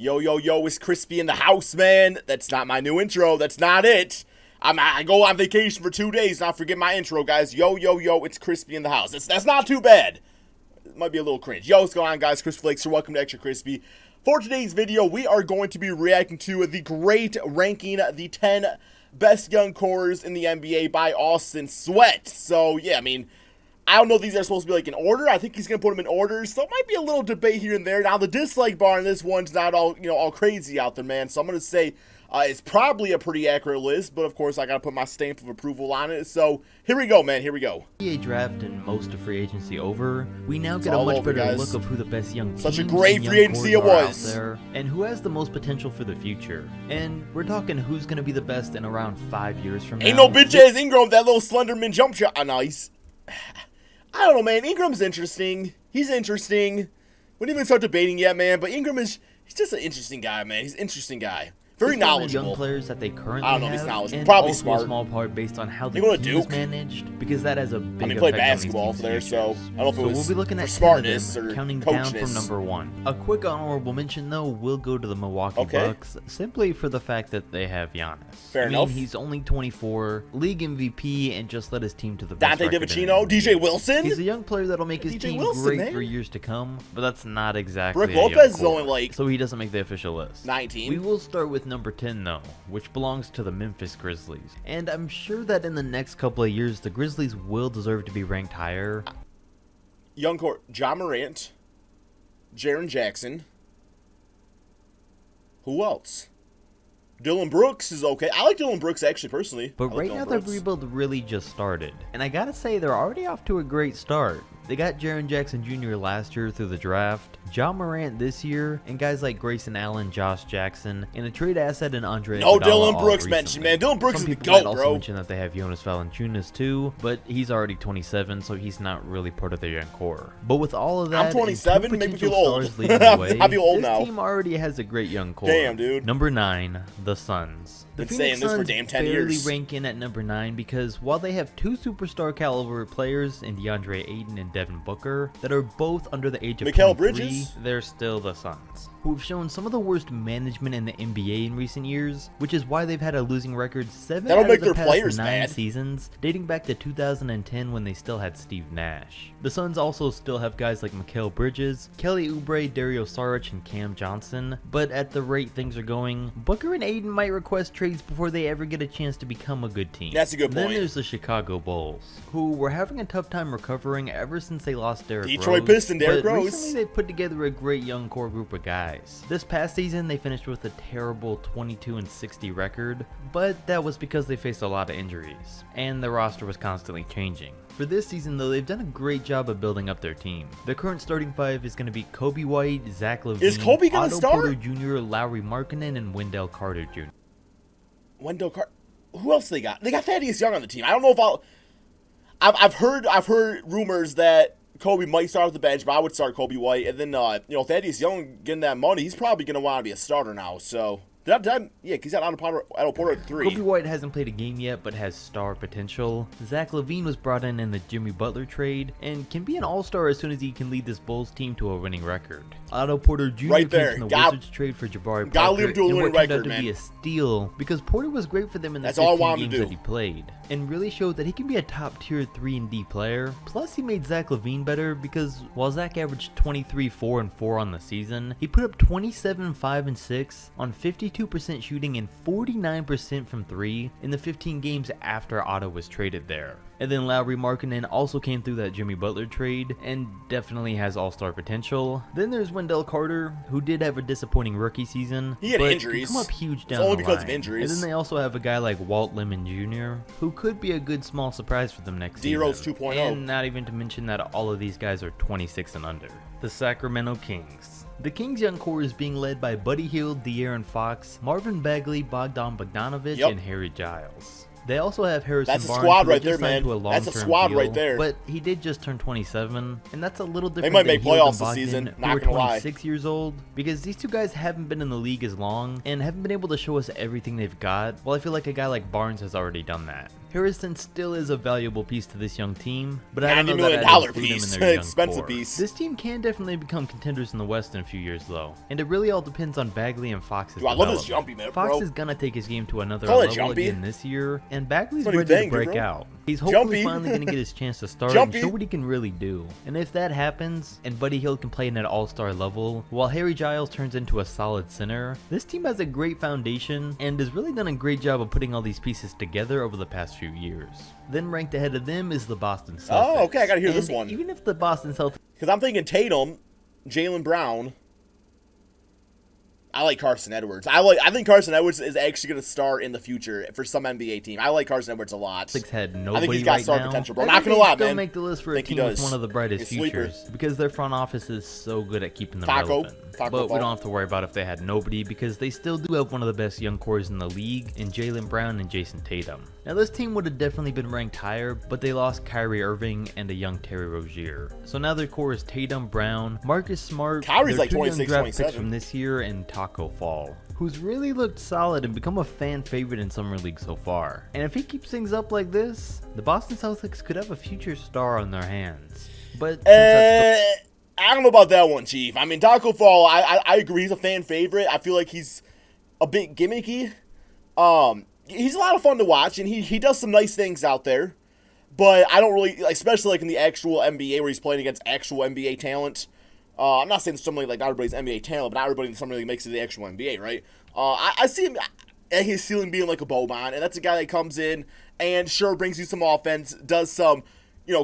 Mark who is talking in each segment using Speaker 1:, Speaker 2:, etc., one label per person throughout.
Speaker 1: Yo, yo, yo, it's Crispy in the house, man. That's not my new intro. That's not it. I go on vacation for 2 days, and I forget my intro, guys. Yo, yo, yo, it's Crispy in the house. That's not too bad. It might be a little cringe. Yo, what's going on, guys? Crispy Flakes here. Welcome to Extra Crispy. For today's video, we are going to be reacting to the great ranking, the 10 best young corers in the NBA by Austin Sweat. So, yeah, I mean, I don't know if these are supposed to be like in order. I think he's going to put them in order. So it might be a little debate here and there. Now, the dislike bar on this one's not all, all crazy out there, man. So I'm going to say it's probably a pretty accurate list. But, of course, I got to put my stamp of approval on it. So here we go, man. Here we go.
Speaker 2: NBA draft and most of free agency over, we now get a much better look of who the best young teams
Speaker 1: Such a great free agency it was.
Speaker 2: Out there, and who has the most potential for the future. And we're talking who's going to be the best in around 5 years from now.
Speaker 1: Ain't no bitch-ass Ingram with that little Slenderman jump shot. Oh, nice. I don't know, man. Ingram's interesting. He's interesting. We didn't even start debating yet, man. But Ingram he's just an interesting guy, man. He's an interesting guy. Very knowledgeable.
Speaker 2: Young players that they currently
Speaker 1: I don't know if he's knowledgeable.
Speaker 2: And
Speaker 1: Probably
Speaker 2: also
Speaker 1: smart.
Speaker 2: A small part based on how the team is managed, because that has a big
Speaker 1: he
Speaker 2: effect
Speaker 1: played
Speaker 2: on
Speaker 1: basketball
Speaker 2: these
Speaker 1: there,
Speaker 2: teams'
Speaker 1: so
Speaker 2: futures.
Speaker 1: I don't know if it was
Speaker 2: we'll be looking at
Speaker 1: smartness or
Speaker 2: counting down
Speaker 1: coachness.
Speaker 2: from number 1. A quick honorable mention, though, will go to the Milwaukee Bucks, simply for the fact that they have Giannis.
Speaker 1: Fair enough.
Speaker 2: He's only 24, league MVP, and just led his team to the best
Speaker 1: Dante
Speaker 2: record
Speaker 1: DiVincenzo, DJ Wilson.
Speaker 2: He's a young player that'll make his team great for years to come, but that's not exactly
Speaker 1: Brook Lopez is only like,
Speaker 2: so he doesn't make the official list.
Speaker 1: 19.
Speaker 2: We will start with number 10, though, which belongs to the Memphis Grizzlies. And I'm sure that in the next couple of years, the Grizzlies will deserve to be ranked higher.
Speaker 1: Young core, Ja Morant, Jaren Jackson. Who else? Dylan Brooks is okay. I like Dylan Brooks, actually, personally.
Speaker 2: But right now, the rebuild really just started. And I gotta say, they're already off to a great start. They got Jaren Jackson Jr. last year through the draft, Ja Morant this year, and guys like Grayson Allen, Josh Jackson, and a trade asset in Andre Iguodala.
Speaker 1: Dylan Brooks mentioned, man. Dylan Brooks is the GOAT, bro.
Speaker 2: Also mention that they have Jonas Valanciunas too, but he's already 27, so he's not really part of their young core. But with all of that,
Speaker 1: I'm 27, make me feel old.
Speaker 2: I
Speaker 1: feel old now.
Speaker 2: This team already has a great young core.
Speaker 1: Damn, dude.
Speaker 2: Number 9, the Suns. The Phoenix Suns barely rank in at number 9 because while they have 2 superstar caliber players in DeAndre Ayton and Devin Booker that are both under the age of 23, they're still the Suns, who have shown some of the worst management in the NBA in recent years, which is why they've had a losing record 7 out of the past 9 seasons, dating back to 2010 when they still had Steve Nash. The Suns also still have guys like Mikal Bridges, Kelly Oubre, Dario Saric, and Cam Johnson, but at the rate things are going, Booker and Ayton might request trades before they ever get a chance to become a good team.
Speaker 1: That's a good point.
Speaker 2: Then there's the Chicago Bulls, who were having a tough time recovering ever since they lost Derrick Rose.
Speaker 1: Detroit Pistons, Derrick Rose.
Speaker 2: Recently they put together a great young core group of guys. This past season they finished with a terrible 22-60 record, but that was because they faced a lot of injuries, and the roster was constantly changing. For this season, though, they've done a great job of building up their team. The current starting 5 is going to be Kobe White, Zach LaVine,
Speaker 1: is Kobe gonna start?
Speaker 2: Porter Jr., Lauri Markkanen, and Wendell Carter Jr.
Speaker 1: Wendell Carter. Who else they got? They got Thaddeus Young on the team. I don't know if I've heard rumors that Kobe might start at the bench, but I would start Kobe White, and then Thaddeus Young getting that money, he's probably gonna want to be a starter now. So. Yeah, because he's got Otto Porter at 3.
Speaker 2: Kobe White hasn't played a game yet, but has star potential. Zach LaVine was brought in the Jimmy Butler trade, and can be an all-star as soon as he can lead this Bulls team to a winning record. Otto Porter Jr. came from the Wizards trade for Jabari Parker, and what turned out to be a steal, because Porter was great for them in the 15 games that he played, and really showed that he can be a top-tier 3 and D player. Plus, he made Zach LaVine better, because while Zach averaged 23, 4, and 4 on the season, he put up 27, 5, and 6 on 52% shooting and 49% from 3 in the 15 games after Otto was traded there. And then Lauri Markkanen also came through that Jimmy Butler trade and definitely has all-star potential. Then there's Wendell Carter, who did have a disappointing rookie season.
Speaker 1: He had injuries.
Speaker 2: Come up huge down
Speaker 1: only
Speaker 2: the
Speaker 1: because
Speaker 2: line.
Speaker 1: of injuries.
Speaker 2: And then they also have a guy like Walt Lemon Jr., who could be a good small surprise for them next season.
Speaker 1: D-Rose 2.0.
Speaker 2: And not even to mention that all of these guys are 26 and under. The Sacramento Kings. The Kings' young core is being led by Buddy Hield, De'Aaron Fox, Marvin Bagley, Bogdan Bogdanovic, and Harry Giles. They also have Harrison Barnes.
Speaker 1: That's a squad right there, man. That's a squad right there.
Speaker 2: But he did just turn 27, and that's a little different.
Speaker 1: They might make playoffs this
Speaker 2: season.
Speaker 1: Not gonna lie.
Speaker 2: 26 years old, because these two guys haven't been in the league as long and haven't been able to show us everything they've got. Well, I feel like a guy like Barnes has already done that. Harrison still is a valuable piece to this young team, but I don't know
Speaker 1: $90
Speaker 2: that
Speaker 1: million
Speaker 2: I'd include him
Speaker 1: piece,
Speaker 2: in their young
Speaker 1: expensive
Speaker 2: core.
Speaker 1: piece.
Speaker 2: This team can definitely become contenders in the West in a few years, though, and it really all depends on Bagley and Fox's development.
Speaker 1: I love this jumpy, man, bro.
Speaker 2: Fox is gonna take his game to another level again this year, and Bagley's ready to break out. He's hopefully finally gonna get his chance to start and show what he can really do. And if that happens, and Buddy Hield can play in at all-star level, while Harry Giles turns into a solid center, this team has a great foundation and has really done a great job of putting all these pieces together over the past few years. Then ranked ahead of them is the Boston Celtics.
Speaker 1: Oh, okay, I gotta hear this one.
Speaker 2: Even if the Boston Celtics...
Speaker 1: Because I'm thinking Tatum, Jaylen Brown. I like Carson Edwards. I think Carson Edwards is actually going to start in the future for some NBA team. I like Carson Edwards a lot.
Speaker 2: Had nobody
Speaker 1: I think he's got star potential, bro. Not going to lie, man.
Speaker 2: Still make the list for a team with one of the brightest futures because their front office is so good at keeping them relevant. But we don't have to worry about if they had nobody because they still do have one of the best young cores in the league in Jaylen Brown and Jason Tatum. Now this team would have definitely been ranked higher, but they lost Kyrie Irving and a young Terry Rozier. So now their core is Tatum, Brown, Marcus Smart,
Speaker 1: Kyrie's
Speaker 2: their
Speaker 1: like
Speaker 2: 26,
Speaker 1: 27
Speaker 2: from this year, and Taco Fall, who's really looked solid and become a fan favorite in Summer League so far. And if he keeps things up like this, the Boston Celtics could have a future star on their hands. But
Speaker 1: I don't know about that one, Chief. I mean, Taco Fall, I agree, he's a fan favorite. I feel like he's a bit gimmicky. He's a lot of fun to watch, and he does some nice things out there. But I don't really, especially like in the actual NBA where he's playing against actual NBA talent. I'm not saying somebody like not everybody's NBA talent, but not everybody in Summer League makes it to the actual NBA, right? I see him at his ceiling being like a Boban, and that's a guy that comes in and sure brings you some offense, does some,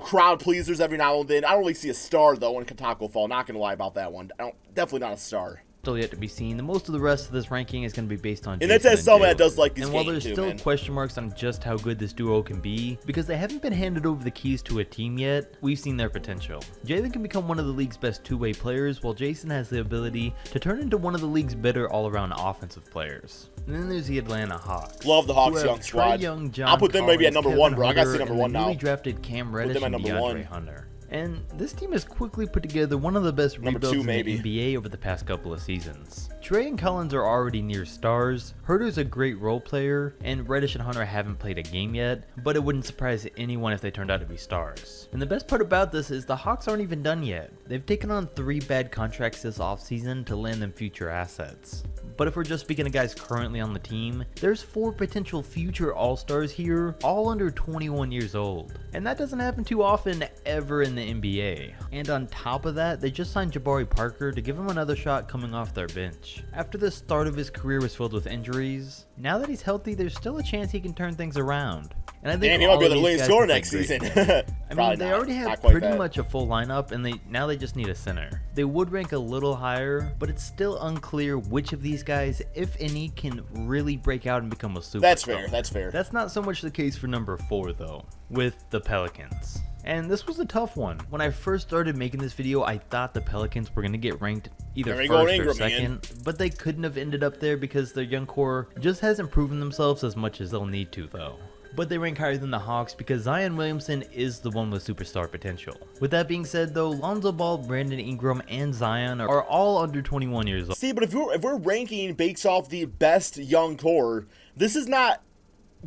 Speaker 1: crowd pleasers every now and then. I don't really see a star, though, in Taco Fall. Not going to lie about that one. Definitely not a star.
Speaker 2: Still yet to be seen. Most of the rest of this ranking is going to be based on
Speaker 1: and that's as someone that does like these
Speaker 2: games. And while there's still question marks on just how good this duo can be, because they haven't been handed over the keys to a team yet, we've seen their potential. Jaylen can become one of the league's best two-way players, while Jason has the ability to turn into one of the league's better all-around offensive players. And then there's the Atlanta Hawks.
Speaker 1: Love the Hawks young squad. I'll put them maybe at number one, bro. I got to say number one now.
Speaker 2: Newly drafted Cam Reddish and DeAndre Hunter. And this team has quickly put together one of the best rebuilds in the NBA over the past couple of seasons. Trey and Collins are already near stars, Huerter's a great role player, and Reddish and Hunter haven't played a game yet, but it wouldn't surprise anyone if they turned out to be stars. And the best part about this is the Hawks aren't even done yet. They've taken on 3 bad contracts this offseason to land them future assets. But if we're just speaking of guys currently on the team, there's 4 potential future all-stars here, all under 21 years old. And that doesn't happen too often ever in the NBA. And on top of that, they just signed Jabari Parker to give him another shot coming off their bench. After the start of his career was filled with injuries, now that he's healthy, there's still a chance he can turn things around. And I think
Speaker 1: he might be the leading scorer next season.
Speaker 2: I mean, they already have pretty much a full lineup, and now they just need a center. They would rank a little higher, but it's still unclear which of these guys, if any, can really break out and become a superstar.
Speaker 1: That's fair. That's fair.
Speaker 2: That's not so much the case for number 4, though, with the Pelicans. And this was a tough one. When I first started making this video, I thought the Pelicans were going to get ranked either first or second, but they couldn't have ended up there because their young core just hasn't proven themselves as much as they'll need to, though. But they rank higher than the Hawks because Zion Williamson is the one with superstar potential. With that being said, though, Lonzo Ball, Brandon Ingram, and Zion are all under 21 years old.
Speaker 1: See, but if we're ranking based off the best young core, this is not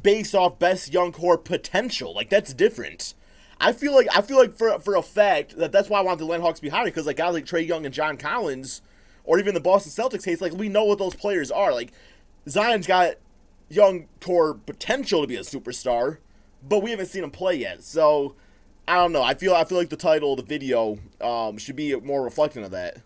Speaker 1: based off best young core potential. Like, that's different. I feel like for a fact that's why I want the Atlanta Hawks to be higher, because like guys like Trae Young and John Collins, or even the Boston Celtics case, like we know what those players are. Like Zion's got young core potential to be a superstar, but we haven't seen him play yet. So I don't know. I feel like the title of the video should be more reflecting of that.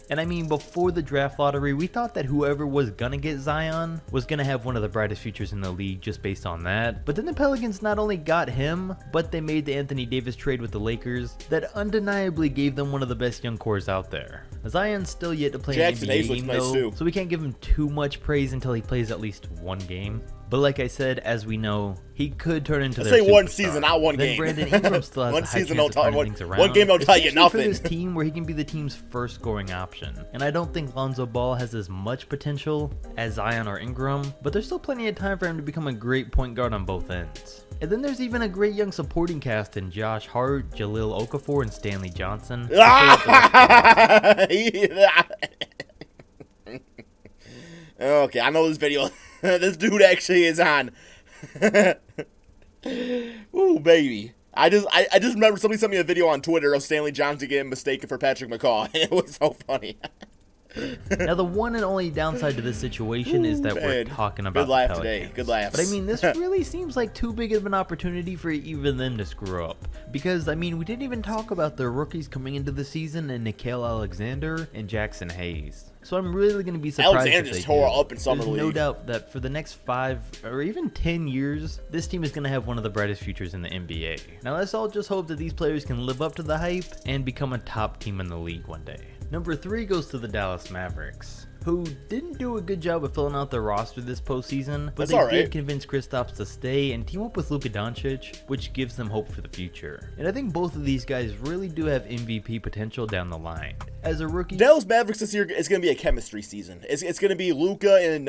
Speaker 2: And I mean, before the draft lottery, we thought that whoever was gonna get Zion was gonna have one of the brightest futures in the league just based on that. But then the Pelicans not only got him, but they made the Anthony Davis trade with the Lakers that undeniably gave them one of the best young cores out there. Zion's still yet to play an NBA game though, so we can't give him too much praise until he plays at least one game. But like I said, as we know, he could turn into their superstar.
Speaker 1: One season, not one game.
Speaker 2: Then Brandon Ingram still has
Speaker 1: one
Speaker 2: a high
Speaker 1: season
Speaker 2: chance of turning things around.
Speaker 1: One game don't tell you nothing.
Speaker 2: For this team where he can be the team's first scoring option. And I don't think Lonzo Ball has as much potential as Zion or Ingram, but there's still plenty of time for him to become a great point guard on both ends. And then there's even a great young supporting cast in Josh Hart, Jahlil Okafor, and Stanley Johnson.
Speaker 1: Okay, I know this video. This dude actually is on. Ooh, baby. I just remember somebody sent me a video on Twitter of Stanley Johnson getting mistaken for Patrick McCaw. It was so funny.
Speaker 2: Now, the one and only downside to this situation is that we're talking about
Speaker 1: good laugh
Speaker 2: the Pelicans.
Speaker 1: today. Good laughs.
Speaker 2: But I mean, this really seems like too big of an opportunity for even them to screw up. Because, I mean, we didn't even talk about their rookies coming into the season in Nickeil Alexander and Jackson Hayes. So I'm really going to be surprised
Speaker 1: Alexander
Speaker 2: if they
Speaker 1: just tore
Speaker 2: do.
Speaker 1: up in summer
Speaker 2: There's
Speaker 1: league.
Speaker 2: no doubt that for the next 5 or even 10 years, this team is going to have one of the brightest futures in the NBA. Now, let's all just hope that these players can live up to the hype and become a top team in the league one day. Number 3 goes to the Dallas Mavericks, who didn't do a good job of filling out their roster this postseason, but they did convince Kristaps to stay and team up with Luka Doncic, which gives them hope for the future. And I think both of these guys really do have MVP potential down the line. As a rookie,
Speaker 1: Dallas Mavericks this year is going to be a chemistry season. It's going to be Luka and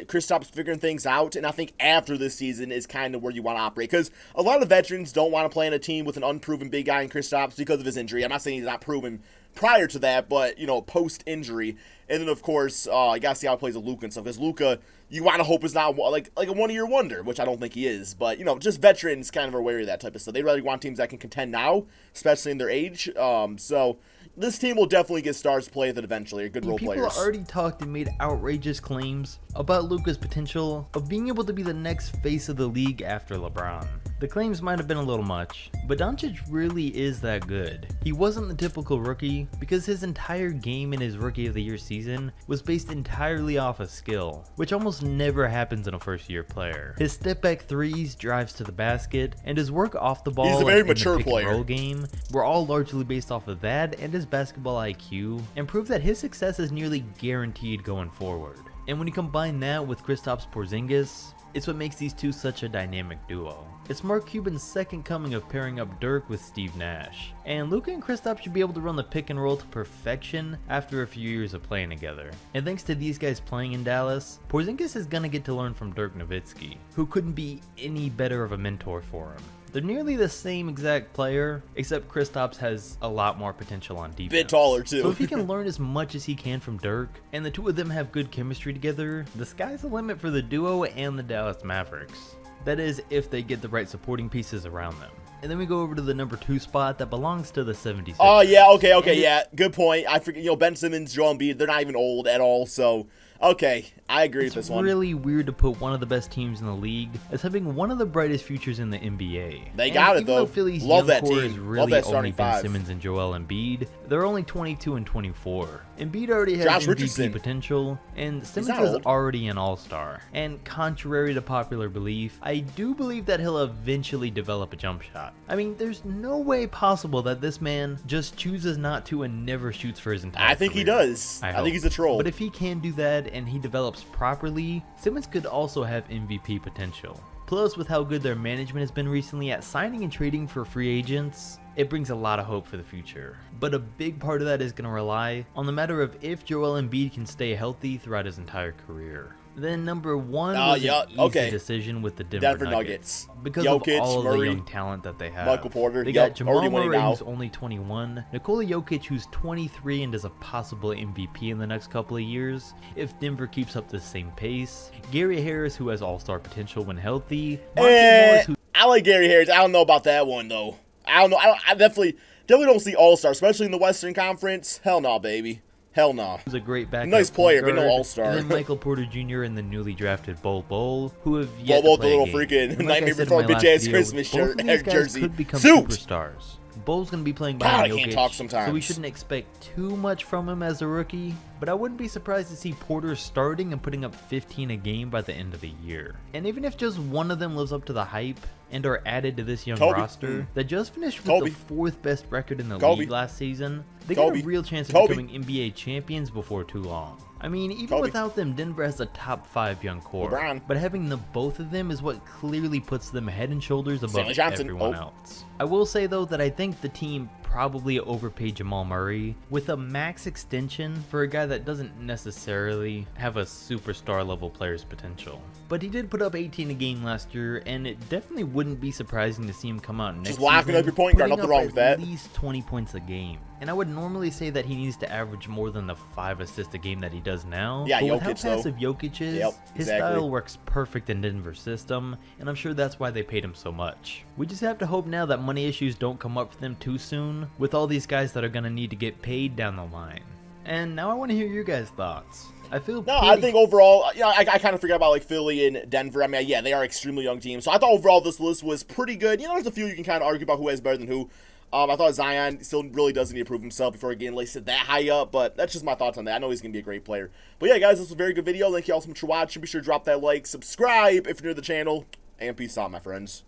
Speaker 1: Kristaps figuring things out, and I think after this season is kind of where you want to operate, because a lot of veterans don't want to play on a team with an unproven big guy in Kristaps because of his injury. I'm not saying he's not proven prior to that, but, you know, post-injury. And then, of course, you got to see how he plays with Luka and stuff. Because Luka, you want to hope is not like a one-year wonder, which I don't think he is. But, you know, just veterans kind of are wary of that type of stuff. They really want teams that can contend now, especially in their age. So this team will definitely get stars to play with it eventually, or good role players.
Speaker 2: People already talked and made outrageous claims about Luka's potential of being able to be the next face of the league after LeBron. The claims might have been a little much, but Doncic really is that good. He wasn't the typical rookie because his entire game in his Rookie of the Year season was based entirely off of skill, which almost never happens in a first-year player. His step-back threes, drives to the basket, and his work off the ball
Speaker 1: He's a very
Speaker 2: in
Speaker 1: mature
Speaker 2: the pick
Speaker 1: player.
Speaker 2: and roll game were all largely based off of that and his basketball IQ, and prove that his success is nearly guaranteed going forward. And when you combine that with Kristaps Porzingis, it's what makes these two such a dynamic duo. It's Mark Cuban's second coming of pairing up Dirk with Steve Nash. And Luka and Kristaps should be able to run the pick and roll to perfection after a few years of playing together. And thanks to these guys playing in Dallas, Porzingis is gonna get to learn from Dirk Nowitzki, who couldn't be any better of a mentor for him. They're nearly the same exact player, except Kristaps has a lot more potential on defense.
Speaker 1: Bit taller, too.
Speaker 2: So if he can learn as much as he can from Dirk, and the two of them have good chemistry together, the sky's the limit for the duo and the Dallas Mavericks. That is, if they get the right supporting pieces around them. And then we go over to the number 2 spot that belongs to the 76ers.
Speaker 1: Oh, yeah, okay, yeah. Good point. I forget, Ben Simmons, Joel Embiid, they're not even old at all, so okay, I agree with this one.
Speaker 2: It's really weird to put one of the best teams in the league as having one of the brightest futures in the NBA.
Speaker 1: They got it, though.
Speaker 2: Even though Philly's
Speaker 1: Love
Speaker 2: young
Speaker 1: that
Speaker 2: core
Speaker 1: team.
Speaker 2: is
Speaker 1: Love
Speaker 2: really
Speaker 1: that
Speaker 2: only
Speaker 1: starting
Speaker 2: Ben
Speaker 1: five.
Speaker 2: Simmons and Joel Embiid, they're only 22 and 24. Embiid already has
Speaker 1: Josh
Speaker 2: MVP
Speaker 1: Richardson.
Speaker 2: potential, and Simmons
Speaker 1: not
Speaker 2: is
Speaker 1: old.
Speaker 2: already an all-star. And contrary to popular belief, I do believe that he'll eventually develop a jump shot. I mean, there's no way possible that this man just chooses not to and never shoots for his entire
Speaker 1: I think he
Speaker 2: career.
Speaker 1: does. I think he's a troll.
Speaker 2: But if he can do that and he develops properly, Simmons could also have MVP potential. Plus, with how good their management has been recently at signing and trading for free agents, it brings a lot of hope for the future. But a big part of that is going to rely on the matter of if Joel Embiid can stay healthy throughout his entire career. Then number 1 was an easy decision with the Denver Nuggets. Because
Speaker 1: Jokic,
Speaker 2: of all
Speaker 1: Murray,
Speaker 2: the young talent that they have.
Speaker 1: Michael Porter.
Speaker 2: They got Jamal
Speaker 1: already winning
Speaker 2: Murray,
Speaker 1: now.
Speaker 2: who's only 21, Nikola Jokic, who's 23 and is a possible MVP in the next couple of years, if Denver keeps up the same pace, Gary Harris, who has all-star potential when healthy, Morris, who
Speaker 1: I like Gary Harris. I don't know about that one, though. I don't know. I definitely don't see all-star, especially in the Western Conference. Hell no, baby. Hell no.
Speaker 2: was a great backup.
Speaker 1: Nice player, but
Speaker 2: point
Speaker 1: no
Speaker 2: guard.
Speaker 1: all-star.
Speaker 2: And then Michael Porter Jr. and the newly drafted Bol, who have yet
Speaker 1: Bol,
Speaker 2: to play
Speaker 1: the
Speaker 2: a
Speaker 1: little
Speaker 2: game.
Speaker 1: freaking
Speaker 2: And like I
Speaker 1: Nightmare
Speaker 2: said in
Speaker 1: Before
Speaker 2: my
Speaker 1: Bitch
Speaker 2: last
Speaker 1: Ass
Speaker 2: video,
Speaker 1: Christmas
Speaker 2: both
Speaker 1: shirt,
Speaker 2: of these guys
Speaker 1: jersey.
Speaker 2: could become
Speaker 1: Suit!
Speaker 2: superstars. Bol's going to be playing
Speaker 1: God,
Speaker 2: behind
Speaker 1: I can't
Speaker 2: Jokic,
Speaker 1: talk sometimes.
Speaker 2: so we shouldn't expect too much from him as a rookie, but I wouldn't be surprised to see Porter starting and putting up 15 a game by the end of the year. And even if just one of them lives up to the hype and are added to this young roster that just finished with the 4th best record in the league last season, they got a real chance of becoming NBA champions before too long. I mean, even without them, Denver has a top 5 young core.
Speaker 1: LeBron.
Speaker 2: But having the both of them is what clearly puts them head and shoulders above
Speaker 1: Stanley Johnson.
Speaker 2: everyone else. I will say, though, that I think the team probably overpay Jamal Murray with a max extension for a guy that doesn't necessarily have a superstar level player's potential. But he did put up 18 a game last year, and it definitely wouldn't be surprising to see him come out next season,
Speaker 1: just locking up your point guard, nothing wrong with that.
Speaker 2: At least 20 points a game. And I would normally say that he needs to average more than the 5 assists a game that he does now.
Speaker 1: Yeah,
Speaker 2: but
Speaker 1: Jokic,
Speaker 2: with how passive Jokic is, his style works perfect in Denver's system, and I'm sure that's why they paid him so much. We just have to hope now that money issues don't come up for them too soon, with all these guys that are going to need to get paid down the line. And now I want to hear your guys' thoughts. I think
Speaker 1: overall, I kind of forget about like Philly and Denver. I mean, yeah, they are extremely young teams. So I thought overall this list was pretty good. There's a few you can kind of argue about who has better than who. I thought Zion still really does need to prove himself before getting listed that high up, but that's just my thoughts on that. I know he's going to be a great player. But yeah, guys, this was a very good video. Thank you all so much for watching. Be sure to drop that like, subscribe if you're new to the channel, and peace out, my friends.